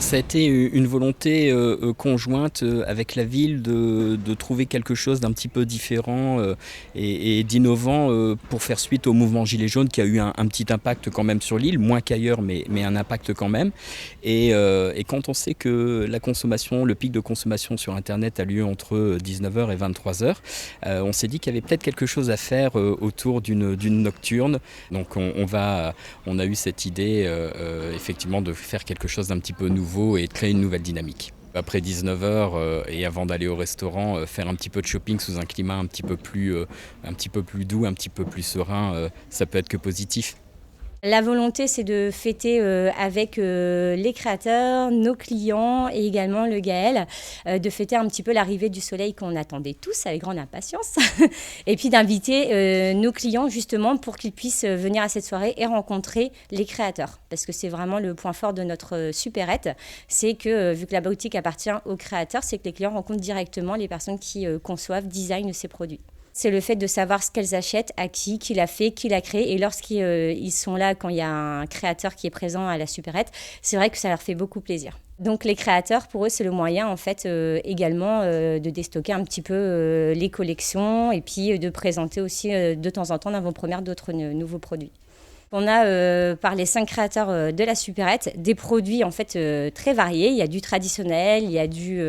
Ça a été une volonté conjointe avec la ville de trouver quelque chose d'un petit peu différent et d'innovant pour faire suite au mouvement Gilets jaunes qui a eu un petit impact quand même sur l'île, moins qu'ailleurs mais un impact quand même. Et quand on sait que la consommation, le pic de consommation sur Internet a lieu entre 19h et 23h, on s'est dit qu'il y avait peut-être quelque chose à faire autour d'une nocturne. Donc on a eu cette idée effectivement de faire quelque chose d'un petit peu nouveau et de créer une nouvelle dynamique. Après 19h et avant d'aller au restaurant, faire un petit peu de shopping sous un climat un petit peu plus doux, un petit peu plus serein, ça peut être que positif. La volonté, c'est de fêter avec les créateurs, nos clients et également le Gaël, de fêter un petit peu l'arrivée du soleil qu'on attendait tous avec grande impatience et puis d'inviter nos clients justement pour qu'ils puissent venir à cette soirée et rencontrer les créateurs. Parce que c'est vraiment le point fort de notre supérette, c'est que vu que la boutique appartient aux créateurs, c'est que les clients rencontrent directement les personnes qui conçoivent, designent ces produits. C'est le fait de savoir ce qu'elles achètent, à qui l'a fait, qui l'a créé. Et lorsqu'ils sont là, quand il y a un créateur qui est présent à la supérette, c'est vrai que ça leur fait beaucoup plaisir. Donc les créateurs, pour eux, c'est le moyen en fait également de déstocker un petit peu les collections et puis de présenter aussi de temps en temps en avant-première d'autres nouveaux produits. On a par les 5 créateurs de la supérette des produits en fait très variés. Il y a du traditionnel, il y a du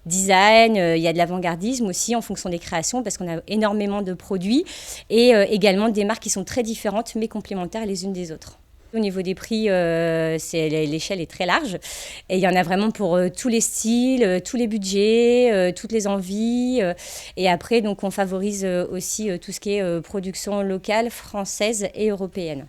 design, il y a de l'avant-gardisme aussi en fonction des créations parce qu'on a énormément de produits et également des marques qui sont très différentes mais complémentaires les unes des autres. Au niveau des prix, l'échelle est très large et il y en a vraiment pour tous les styles, tous les budgets, toutes les envies. Et après, donc, on favorise aussi tout ce qui est production locale, française et européenne.